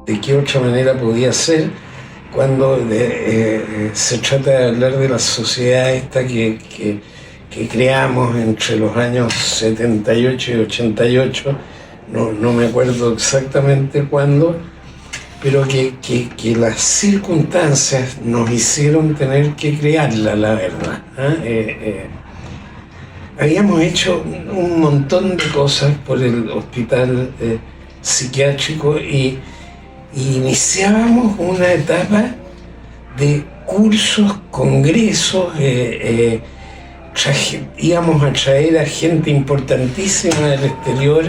de qué otra manera podía ser cuando se trata de hablar de la sociedad esta que creamos entre los años 78 y 88, no me acuerdo exactamente cuándo, pero que las circunstancias nos hicieron tener que crearla, la verdad. Habíamos hecho un montón de cosas por el hospital psiquiátrico y iniciábamos una etapa de cursos, congresos, íbamos a traer a gente importantísima del exterior.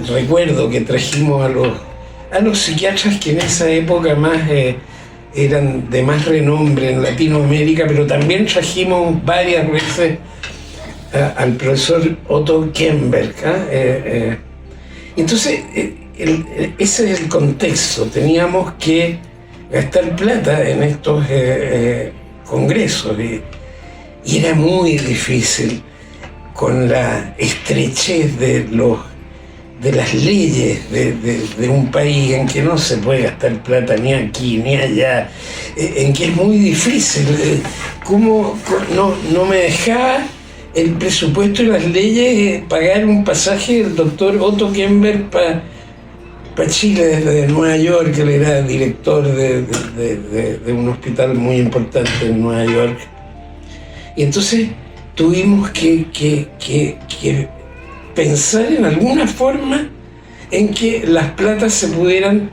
Recuerdo que trajimos a los psiquiatras que en esa época más eran de más renombre en Latinoamérica, pero también trajimos varias veces al profesor Otto Kemberg. Entonces, ese es el contexto. Teníamos que gastar plata en estos congresos y era muy difícil con la estrechez de las leyes de un país en que no se puede gastar plata ni aquí ni allá, en que es muy difícil. ¿Cómo no me dejaba el presupuesto y las leyes pagar un pasaje del doctor Otto Kemberg para Chile desde Nueva York? Él era director de un hospital muy importante en Nueva York. Y entonces tuvimos que pensar en alguna forma en que las platas se pudieran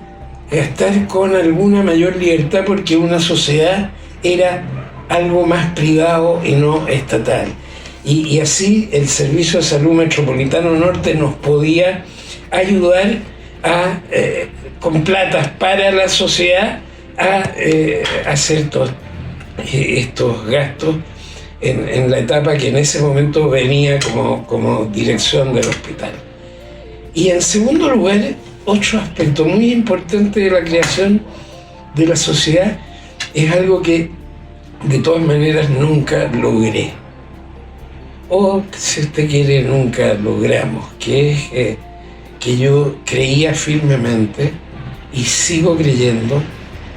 gastar con alguna mayor libertad, porque una sociedad era algo más privado y no estatal. Y así el Servicio de Salud Metropolitano Norte nos podía ayudar con platas para la sociedad a hacer todos estos gastos en la etapa que en ese momento venía como dirección del hospital. Y en segundo lugar, otro aspecto muy importante de la creación de la sociedad es algo que de todas maneras nunca logré, o si usted quiere nunca logramos, que es que yo creía firmemente y sigo creyendo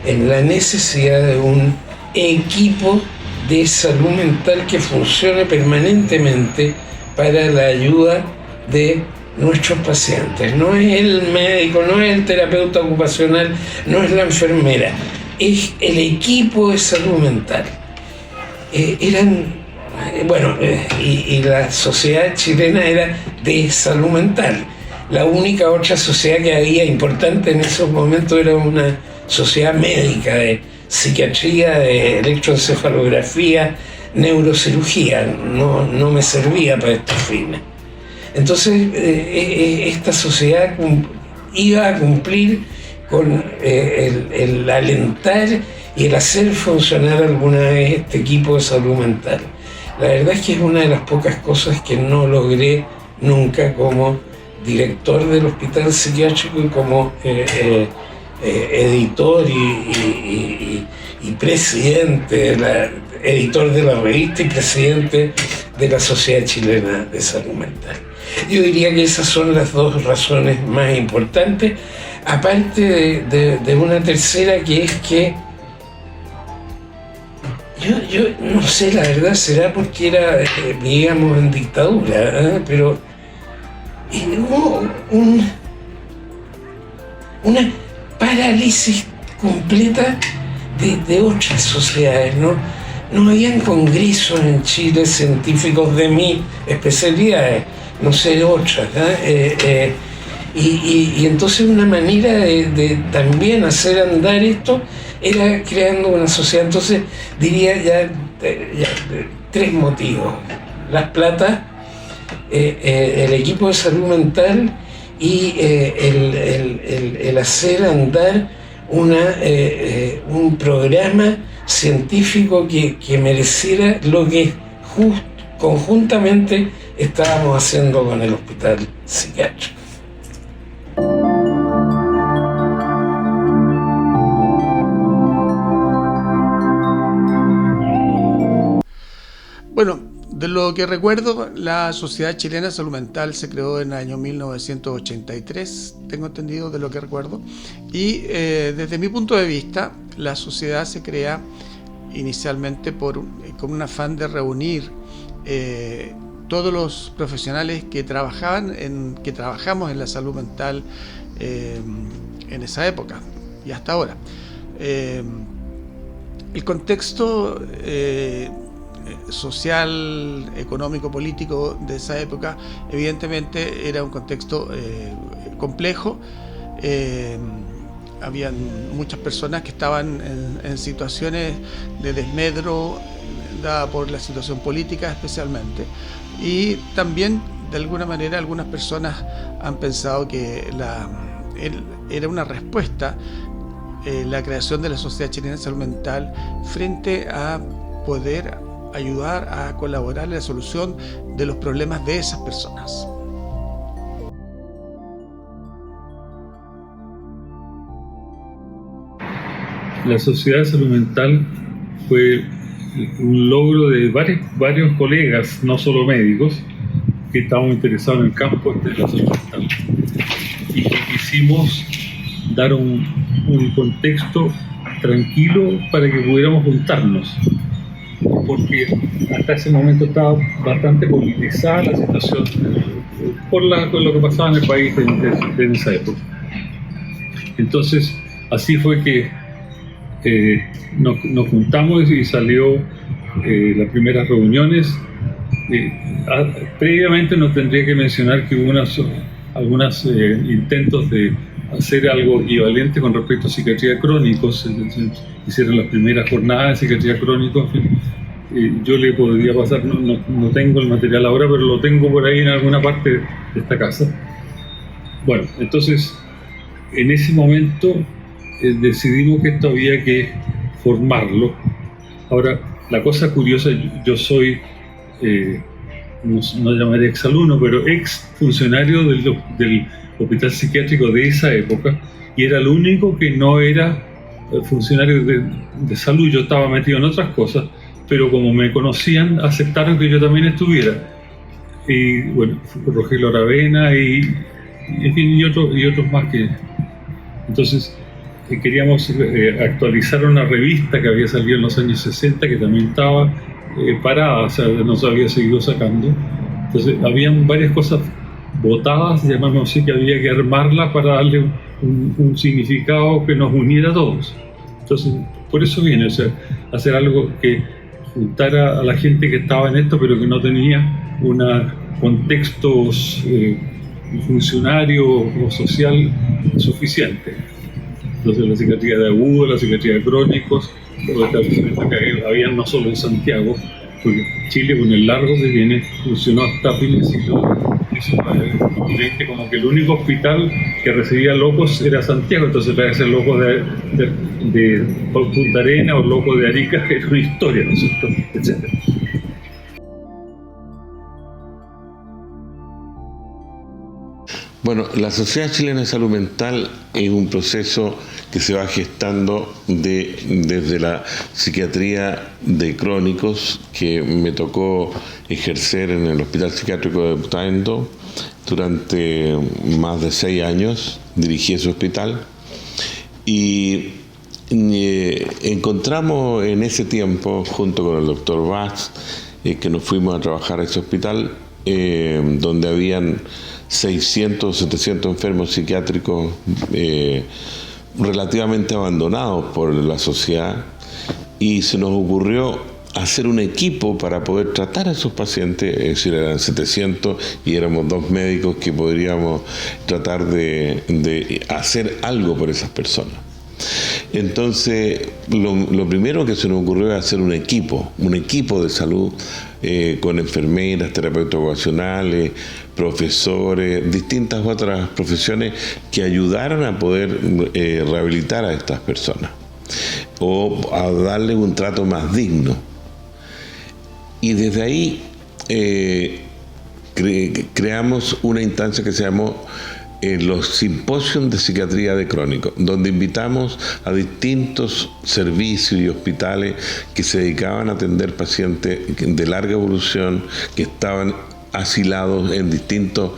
en la necesidad de un equipo de salud mental que funcione permanentemente para la ayuda de nuestros pacientes. No es el médico, no es el terapeuta ocupacional, no es la enfermera, es el equipo de salud mental. Y la sociedad chilena era de salud mental. La única otra sociedad que había importante en esos momentos era una sociedad médica de psiquiatría, de electroencefalografía, neurocirugía. No me servía para estos fines. Entonces, esta sociedad iba a cumplir con el alentar y el hacer funcionar alguna vez este equipo de salud mental. La verdad es que es una de las pocas cosas que no logré nunca como director del hospital psiquiátrico y como editor y presidente, editor de la revista y presidente de la Sociedad Chilena de Salud Mental. Yo diría que esas son las dos razones más importantes, aparte de una tercera, que es que yo no sé, la verdad será porque vivíamos en dictadura, pero hubo una parálisis completa de otras sociedades, no habían congresos en Chile científicos de mi especialidad, no sé de otras, y entonces una manera de también hacer andar esto era creando una sociedad. Entonces diría ya tres motivos: las platas, el equipo de salud mental y el hacer andar un programa científico que mereciera lo que conjuntamente estábamos haciendo con el hospital psiquiátrico. Bueno, De lo que recuerdo, la Sociedad Chilena de Salud Mental se creó en el año 1983, tengo entendido de lo que recuerdo, y desde mi punto de vista, la sociedad se crea inicialmente con un afán de reunir todos los profesionales que trabajamos en la salud mental en esa época y hasta ahora. El contexto social, económico, político de esa época evidentemente era un contexto complejo. Habían muchas personas que estaban en situaciones de desmedro dada por la situación política especialmente, y también de alguna manera algunas personas han pensado que era una respuesta la creación de la Sociedad Chilena de Salud Mental frente a poder ayudar a colaborar en la solución de los problemas de esas personas. La Sociedad de Salud Mental fue un logro de varios colegas, no solo médicos, que estábamos interesados en el campo de la salud mental y que quisimos dar un contexto tranquilo para que pudiéramos juntarnos, porque hasta ese momento estaba bastante politizada la situación por lo que pasaba en el país en esa época. Entonces, así fue que nos juntamos y salió las primeras reuniones. Previamente no tendría que mencionar que hubo algunos intentos de hacer algo equivalente con respecto a psiquiatría crónico. Se hicieron las primeras jornadas de psiquiatría crónico. Yo le podría pasar, no tengo el material ahora, pero lo tengo por ahí en alguna parte de esta casa. Bueno, entonces en ese momento decidimos que esto había que formarlo. Ahora, la cosa curiosa, yo soy, no llamaré exalumno, pero ex funcionario del hospital psiquiátrico de esa época, y era el único que no era funcionario de salud. Yo estaba metido en otras cosas, pero como me conocían, aceptaron que yo también estuviera. Y bueno, Rogelio Aravena y en fin, y otros más que... Entonces, queríamos actualizar una revista que había salido en los años 60, que también estaba parada, o sea, no se había seguido sacando. Entonces, habían varias cosas botadas, llamamos así, que había que armarla para darle un significado que nos uniera a todos. Entonces, por eso viene, o sea, hacer algo que juntara a la gente que estaba en esto, pero que no tenía contextos funcionario o social suficiente. Entonces la psiquiatría de agudo, la psiquiatría de crónicos, los establecimientos que había no solo en Santiago, porque Chile con el largo que tiene funcionó hasta fines del siglo XX, como que el único hospital que recibía locos era Santiago. Entonces para ser loco de Punta Arenas o loco de Arica era una historia, ¿no es cierto?, etcétera. Bueno, la Sociedad Chilena de Salud Mental es un proceso que se va gestando desde la psiquiatría de crónicos, que me tocó ejercer en el Hospital Psiquiátrico de Putaendo durante más de 6 años. Dirigí ese hospital y encontramos en ese tiempo, junto con el doctor Vaz, que nos fuimos a trabajar a ese hospital, donde habían 600 o 700 enfermos psiquiátricos relativamente abandonados por la sociedad, y se nos ocurrió hacer un equipo para poder tratar a esos pacientes. Es decir, eran 700 y éramos 2 médicos que podríamos tratar de hacer algo por esas personas. Entonces, lo primero que se nos ocurrió era hacer un equipo de salud con enfermeras, terapeutas ocupacionales, profesores, distintas otras profesiones que ayudaran a poder rehabilitar a estas personas o a darles un trato más digno. Y desde ahí creamos una instancia que se llamó los simposios de psiquiatría de crónico, donde invitamos a distintos servicios y hospitales que se dedicaban a atender pacientes de larga evolución, que estaban asilados en distintos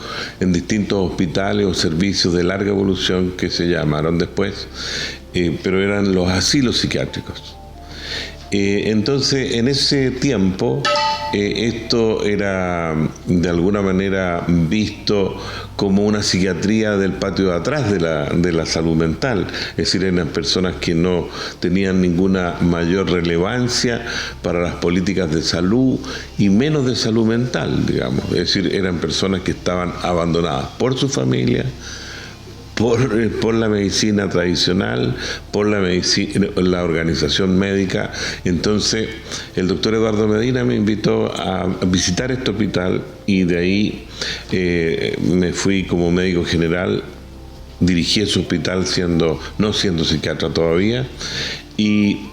hospitales o servicios de larga evolución que se llamaron después, pero eran los asilos psiquiátricos. Entonces, en ese tiempo, esto era de alguna manera visto como una psiquiatría del patio de atrás de la salud mental, es decir, eran personas que no tenían ninguna mayor relevancia para las políticas de salud y menos de salud mental, digamos, es decir, eran personas que estaban abandonadas por su familia, por la medicina tradicional, por la organización médica. Entonces, el doctor Eduardo Medina me invitó a visitar este hospital y de ahí me fui como médico general, dirigí ese hospital no siendo psiquiatra todavía, y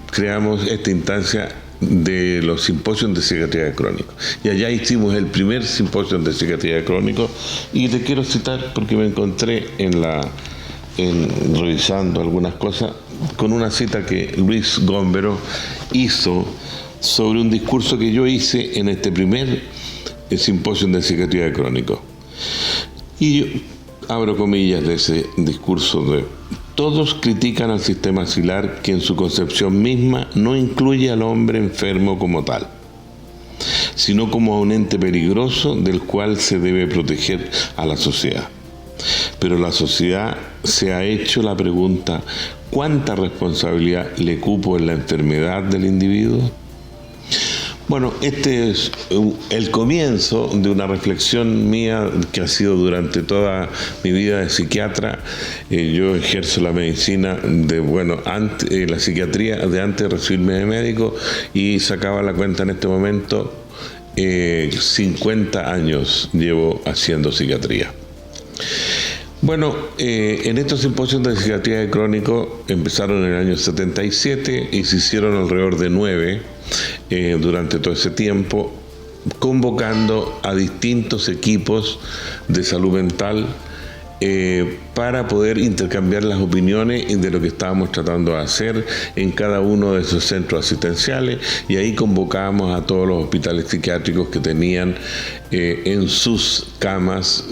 creamos esta instancia de los simposios de psiquiatría de crónico. Y allá hicimos el primer simposio de psiquiatría de crónico, y te quiero citar porque me encontré revisando algunas cosas con una cita que Luis Gómbero hizo sobre un discurso que yo hice en este primer simposio de psiquiatría de crónico. Y yo abro comillas de ese discurso de: todos critican al sistema asilar, que en su concepción misma no incluye al hombre enfermo como tal, sino como a un ente peligroso del cual se debe proteger a la sociedad. Pero la sociedad se ha hecho la pregunta: ¿cuánta responsabilidad le cupo en la enfermedad del individuo? Bueno, este es el comienzo de una reflexión mía que ha sido durante toda mi vida de psiquiatra. Yo ejerzo la medicina la psiquiatría de antes de recibirme de médico, y sacaba la cuenta en este momento, 50 años llevo haciendo psiquiatría. Bueno, en estos simposios de psiquiatría de crónico empezaron en el año 77 y se hicieron alrededor de 9 durante todo ese tiempo, convocando a distintos equipos de salud mental para poder intercambiar las opiniones de lo que estábamos tratando de hacer en cada uno de esos centros asistenciales, y ahí convocábamos a todos los hospitales psiquiátricos que tenían en sus camas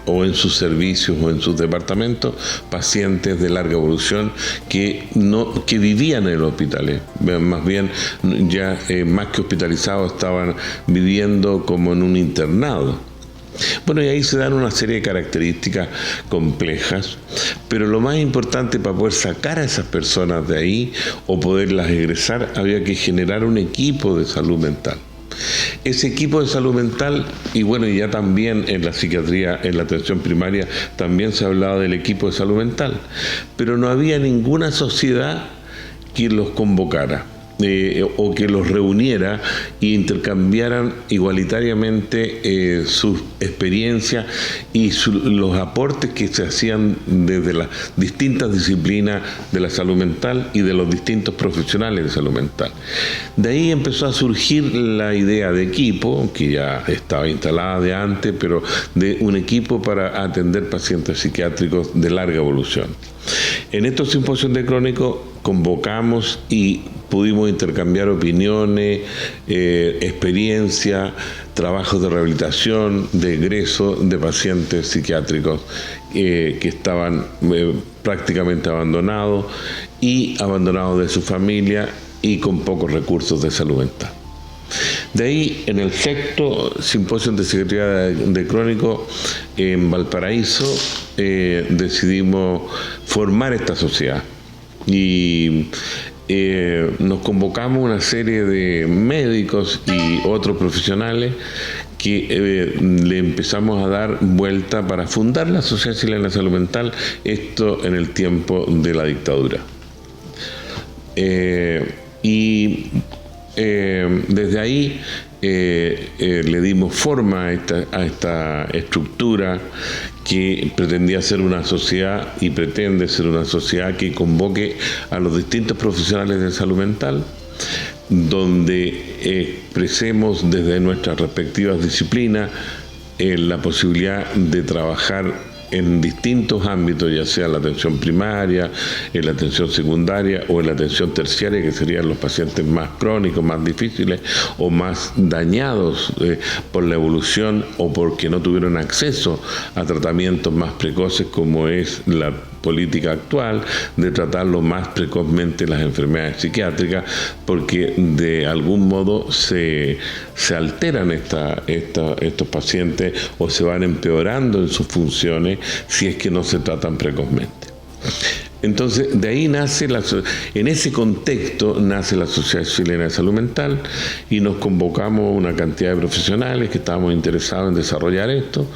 o en sus servicios o en sus departamentos pacientes de larga evolución que vivían en los hospitales, más bien ya más que hospitalizados estaban viviendo como en un internado. Bueno, y ahí se dan una serie de características complejas, pero lo más importante para poder sacar a esas personas de ahí o poderlas egresar, había que generar un equipo de salud mental. Ese equipo de salud mental, y bueno, y ya también en la psiquiatría, en la atención primaria, también se hablaba del equipo de salud mental, pero no había ninguna sociedad que los convocara. O que los reuniera e intercambiaran igualitariamente sus experiencias y los aportes que se hacían desde las distintas disciplinas de la salud mental y de los distintos profesionales de salud mental. De ahí empezó a surgir la idea de equipo, que ya estaba instalada de antes, pero de un equipo para atender pacientes psiquiátricos de larga evolución. En estos simposios de crónico convocamos y pudimos intercambiar opiniones, experiencia, trabajos de rehabilitación, de egreso de pacientes psiquiátricos que estaban prácticamente abandonados de su familia y con pocos recursos de salud mental. De ahí, en el sexto simposio de psiquiatría de crónico en Valparaíso, decidimos formar esta sociedad y nos convocamos una serie de médicos y otros profesionales que le empezamos a dar vuelta para fundar la Sociedad Chilena de Salud Mental, esto en el tiempo de la dictadura. Desde ahí le dimos forma a esta estructura que pretendía ser una sociedad y pretende ser una sociedad que convoque a los distintos profesionales de salud mental, donde expresemos desde nuestras respectivas disciplinas la posibilidad de trabajar en distintos ámbitos, ya sea en la atención primaria, en la atención secundaria o en la atención terciaria, que serían los pacientes más crónicos, más difíciles o más dañados por la evolución o porque no tuvieron acceso a tratamientos más precoces, como es la política actual de tratarlo más precozmente las enfermedades psiquiátricas, porque de algún modo se alteran estos pacientes o se van empeorando en sus funciones si es que no se tratan precozmente. Entonces, de ahí nace, en ese contexto, nace la Sociedad Chilena de Salud Mental y nos convocamos una cantidad de profesionales que estábamos interesados en desarrollar esto,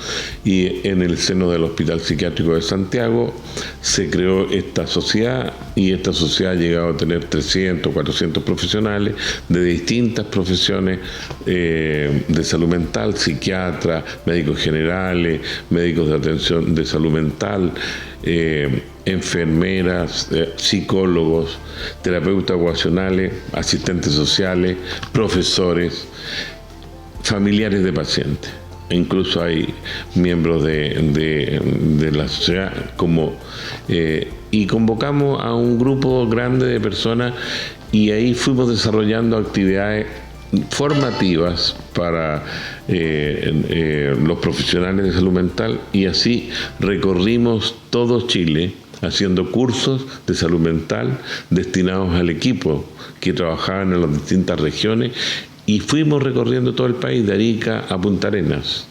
y en el seno del Hospital Psiquiátrico de Santiago se creó esta sociedad, y esta sociedad ha llegado a tener 300, 400 profesionales de distintas profesiones de salud mental, psiquiatras, médicos generales, médicos de atención de salud mental, enfermeras, psicólogos, terapeutas ocupacionales, asistentes sociales, profesores, familiares de pacientes. Incluso hay miembros de la sociedad y convocamos a un grupo grande de personas, y ahí fuimos desarrollando actividades formativas para los profesionales de salud mental, y así recorrimos todo Chile haciendo cursos de salud mental destinados al equipo que trabajaban en las distintas regiones, y fuimos recorriendo todo el país, de Arica a Punta Arenas.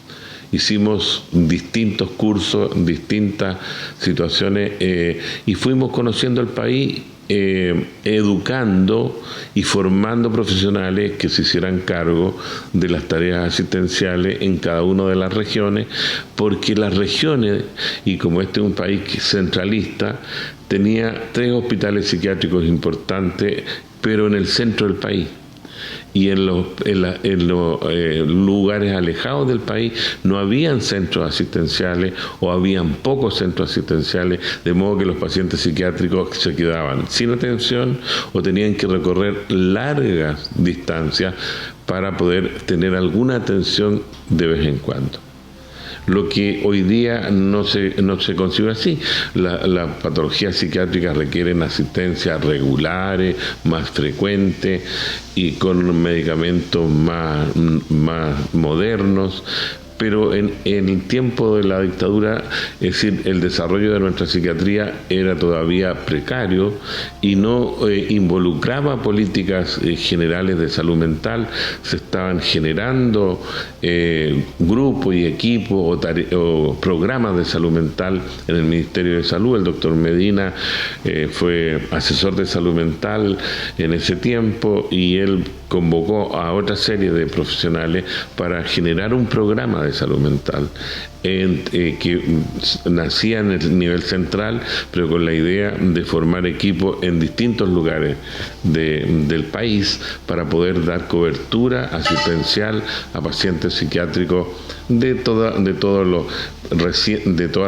Hicimos distintos cursos, distintas situaciones, y fuimos conociendo el país, educando y formando profesionales que se hicieran cargo de las tareas asistenciales en cada una de las regiones, porque las regiones, y como este es un país centralista, tenía 3 hospitales psiquiátricos importantes, pero en el centro del país. Y en los lugares alejados del país no habían centros asistenciales, o habían pocos centros asistenciales, de modo que los pacientes psiquiátricos se quedaban sin atención o tenían que recorrer largas distancias para poder tener alguna atención de vez en cuando. Lo que hoy día no se concibe así. Las patologías psiquiátricas requieren asistencia regulares, más frecuentes y con medicamentos más modernos. Pero en el tiempo de la dictadura, es decir, el desarrollo de nuestra psiquiatría era todavía precario y no involucraba políticas generales de salud mental. Se estaban generando grupos y equipos o programas de salud mental en el Ministerio de Salud. El doctor Medina fue asesor de salud mental en ese tiempo, y él convocó a otra serie de profesionales para generar un programa de salud mental que nacía en el nivel central, pero con la idea de formar equipos en distintos lugares del país para poder dar cobertura asistencial a pacientes psiquiátricos de todas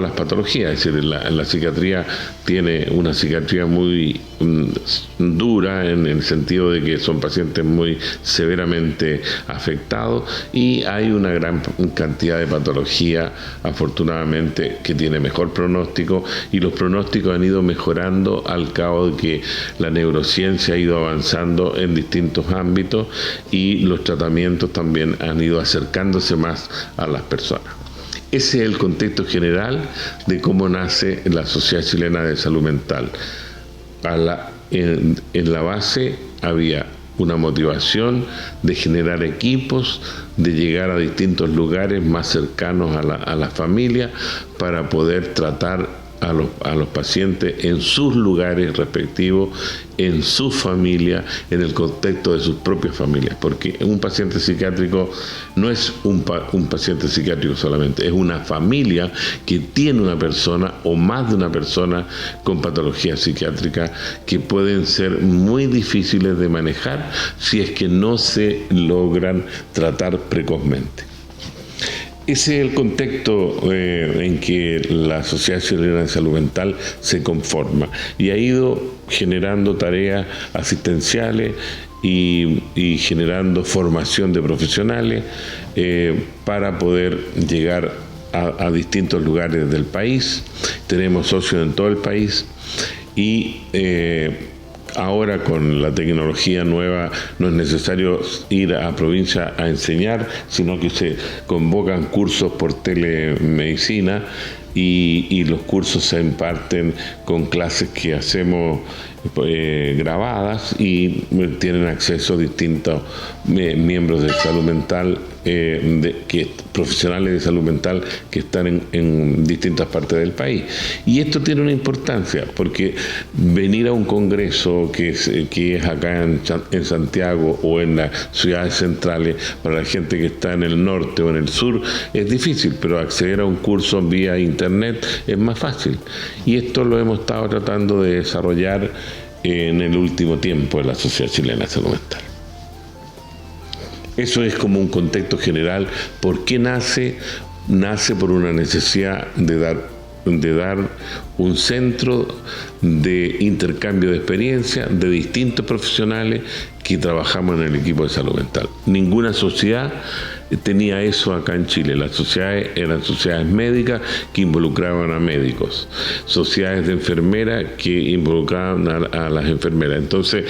las patologías. Es decir, la psiquiatría tiene una psiquiatría muy dura, en el sentido de que son pacientes muy severamente afectados, y hay una gran cantidad de patología, afortunadamente, que tiene mejor pronóstico, y los pronósticos han ido mejorando al cabo de que la neurociencia ha ido avanzando en distintos ámbitos, y los tratamientos también han ido acercándose más a las personas. Ese es el contexto general de cómo nace la Sociedad Chilena de Salud Mental. En la base había una motivación de generar equipos, de llegar a distintos lugares más cercanos a la familia, para poder tratar a los pacientes en sus lugares respectivos, en su familia, en el contexto de sus propias familias, porque un paciente psiquiátrico no es un paciente psiquiátrico solamente, es una familia que tiene una persona o más de una persona con patología psiquiátrica, que pueden ser muy difíciles de manejar si es que no se logran tratar precozmente. Ese es el contexto en que la Sociedad Chilena de Salud Mental se conforma, y ha ido generando tareas asistenciales y generando formación de profesionales para poder llegar a distintos lugares del país, tenemos socios en todo el país y ahora con la tecnología nueva no es necesario ir a provincia a enseñar, sino que se convocan cursos por telemedicina y los cursos se imparten con clases que hacemos grabadas y tienen acceso a distintos miembros de salud mental, profesionales de salud mental que están en distintas partes del país. Y esto tiene una importancia porque venir a un congreso que es acá en Santiago o en las ciudades centrales, para la gente que está en el norte o en el sur es difícil, pero acceder a un curso vía internet es más fácil. Y esto lo hemos estado tratando de desarrollar en el último tiempo en la Sociedad Chilena de Salud Mental. Eso es como un contexto general. ¿Por qué nace? Nace por una necesidad de dar un centro de intercambio de experiencia de distintos profesionales que trabajamos en el equipo de salud mental. Ninguna sociedad tenía eso acá en Chile. Las sociedades eran sociedades médicas que involucraban a médicos, sociedades de enfermeras que involucraban a las enfermeras. Entonces,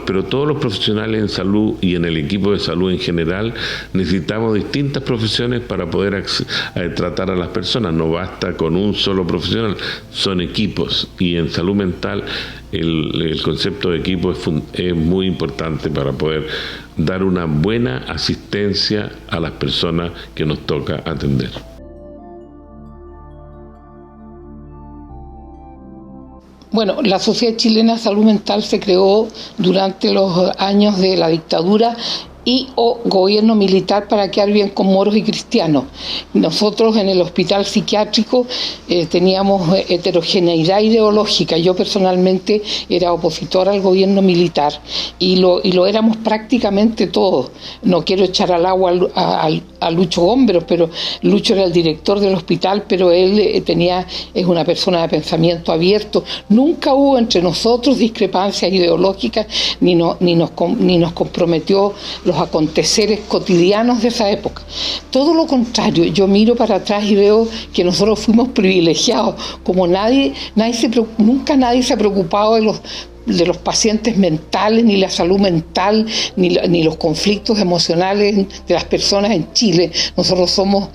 pero todos los profesionales en salud y en el equipo de salud en general necesitamos distintas profesiones para poder tratar a las personas. No basta con un solo profesional, son equipos, y en salud mental el concepto de equipo es muy importante para poder dar una buena asistencia a las personas que nos toca atender. Bueno, la Sociedad Chilena de Salud Mental se creó durante los años de la dictadura o gobierno militar para quedar bien con moros y cristianos. Nosotros en el hospital psiquiátrico teníamos heterogeneidad ideológica. Yo personalmente era opositora al gobierno militar y lo éramos prácticamente todos. No quiero echar al agua a Lucho Gómberos, pero Lucho era el director del hospital, pero él es una persona de pensamiento abierto. Nunca hubo entre nosotros discrepancias ideológicas ni nos comprometió los aconteceres cotidianos de esa época. Todo lo contrario, yo miro para atrás y veo que nosotros fuimos privilegiados, como nunca nadie se ha preocupado de los pacientes mentales, ni la salud mental, ni los conflictos emocionales de las personas en Chile. Nosotros somos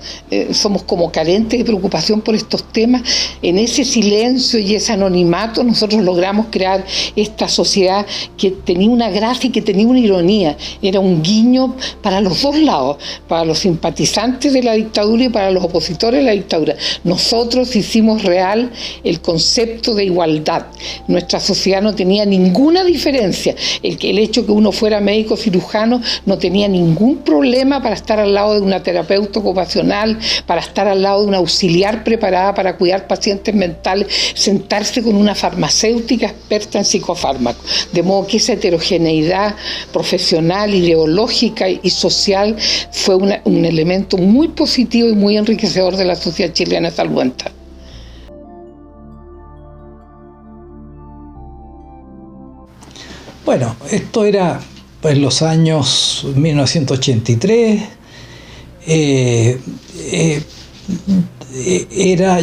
como carentes de preocupación por estos temas. En ese silencio y ese anonimato nosotros logramos crear esta sociedad que tenía una gracia y que tenía una ironía. Era un guiño para los dos lados, para los simpatizantes de la dictadura y para los opositores de la dictadura. Nosotros hicimos real el concepto de igualdad. Nuestra sociedad no tenía ninguna diferencia. El hecho que uno fuera médico cirujano no tenía ningún problema para estar al lado de una terapeuta ocupacional, para estar al lado de una auxiliar preparada para cuidar pacientes mentales, sentarse con una farmacéutica experta en psicofármacos. De modo que esa heterogeneidad profesional, ideológica y social fue un elemento muy positivo y muy enriquecedor de la Sociedad Chilena de Salud Mental. Bueno, esto era en los años 1983.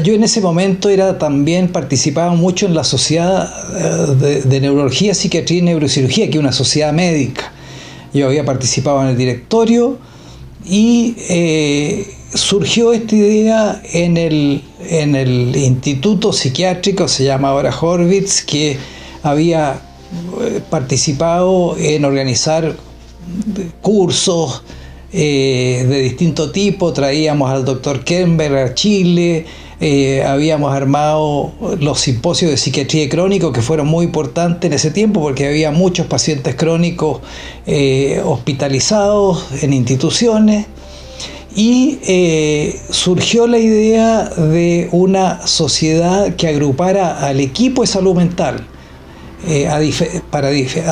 Yo en ese momento también participaba mucho en la Sociedad de Neurología, Psiquiatría y Neurocirugía, que es una sociedad médica. Yo había participado en el directorio y surgió esta idea en el Instituto Psiquiátrico, se llama ahora Horvitz, que había participado en organizar cursos de distinto tipo. Traíamos al doctor Kember a Chile, habíamos armado los simposios de psiquiatría crónico, que fueron muy importantes en ese tiempo porque había muchos pacientes crónicos hospitalizados en instituciones, y surgió la idea de una sociedad que agrupara al equipo de salud mental. A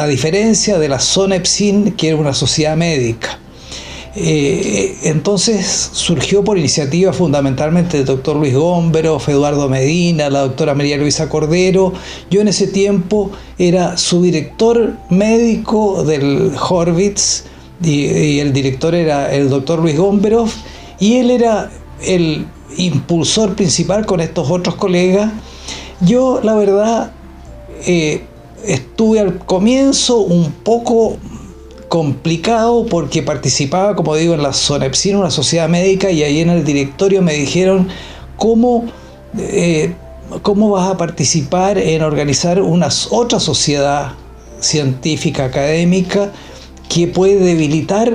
diferencia de la SONEPSIN, que era una sociedad médica. Entonces surgió por iniciativa fundamentalmente del doctor Luis Gómberos, Eduardo Medina, la doctora María Luisa Cordero. Yo en ese tiempo era subdirector médico del Horvitz y el director era el doctor Luis Gómberos, y él era el impulsor principal con estos otros colegas. Yo, la verdad, estuve al comienzo un poco complicado porque participaba, como digo, en la SONEPSIN, una sociedad médica, y ahí en el directorio me dijeron ¿cómo vas a participar en organizar otra sociedad científica, académica, que puede debilitar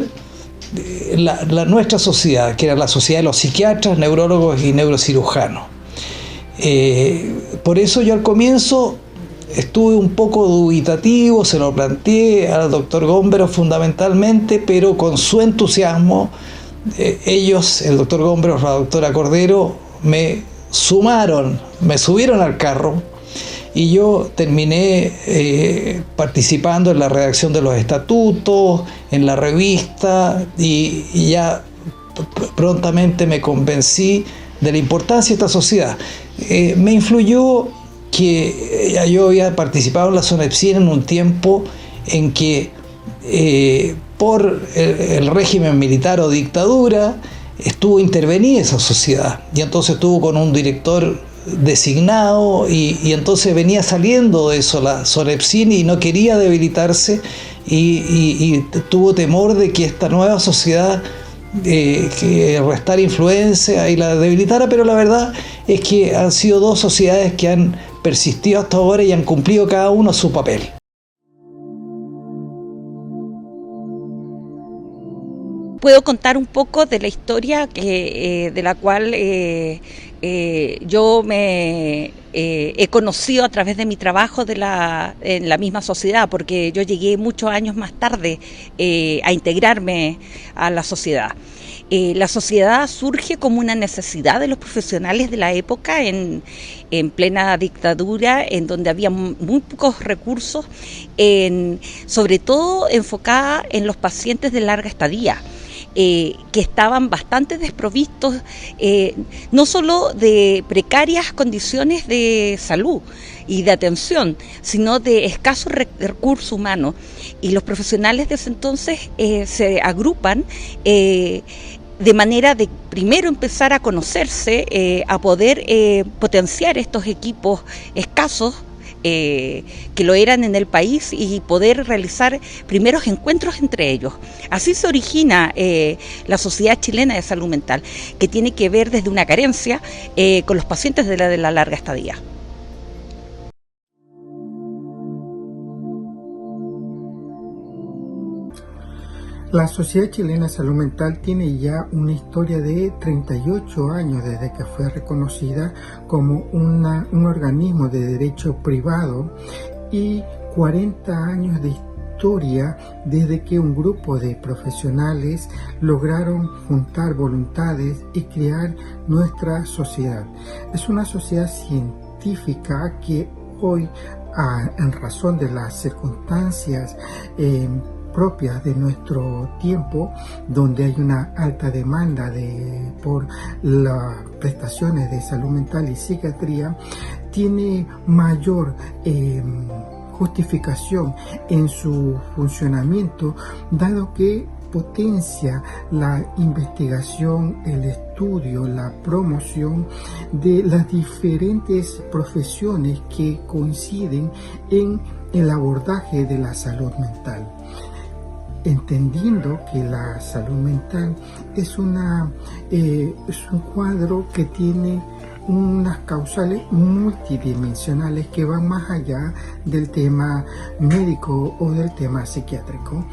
nuestra sociedad, que era la sociedad de los psiquiatras, neurólogos y neurocirujanos? Por eso yo al comienzo estuve un poco dubitativo, se lo planteé al doctor Gómbero fundamentalmente, pero con su entusiasmo, ellos, el doctor Gómbero, la doctora Cordero, me subieron al carro, y yo terminé participando en la redacción de los estatutos, en la revista, y ya prontamente me convencí de la importancia de esta sociedad. Me influyó que yo había participado en la SONEPSIN en un tiempo en que por el régimen militar o dictadura estuvo intervenida esa sociedad, y entonces estuvo con un director designado, y entonces venía saliendo de eso la SONEPSIN y no quería debilitarse, y tuvo temor de que esta nueva sociedad que restara influencia y la debilitara, pero la verdad es que han sido dos sociedades que han persistido hasta ahora y han cumplido cada uno su papel. Puedo contar un poco de la historia de la cual yo me he conocido a través de mi trabajo en la misma sociedad, porque yo llegué muchos años más tarde a integrarme a la sociedad. La sociedad surge como una necesidad de los profesionales de la época en plena dictadura, en donde había muy pocos recursos, sobre todo enfocada en los pacientes de larga estadía. Que estaban bastante desprovistos, no solo de precarias condiciones de salud y de atención, sino de escasos recursos humanos. Y los profesionales de ese entonces se agrupan de manera de primero empezar a conocerse, a poder potenciar estos equipos escasos, que lo eran en el país, y poder realizar primeros encuentros entre ellos. Así se origina la Sociedad Chilena de Salud Mental, que tiene que ver desde una carencia con los pacientes de la larga estadía. La Sociedad Chilena de Salud Mental tiene ya una historia de 38 años desde que fue reconocida como un organismo de derecho privado, y 40 años de historia desde que un grupo de profesionales lograron juntar voluntades y crear nuestra sociedad. Es una sociedad científica que hoy, en razón de las circunstancias propias de nuestro tiempo, donde hay una alta demanda por las prestaciones de salud mental y psiquiatría, tiene mayor justificación en su funcionamiento, dado que potencia la investigación, el estudio, la promoción de las diferentes profesiones que coinciden en el abordaje de la salud mental. Entendiendo que la salud mental es un cuadro que tiene unas causales multidimensionales que van más allá del tema médico o del tema psiquiátrico.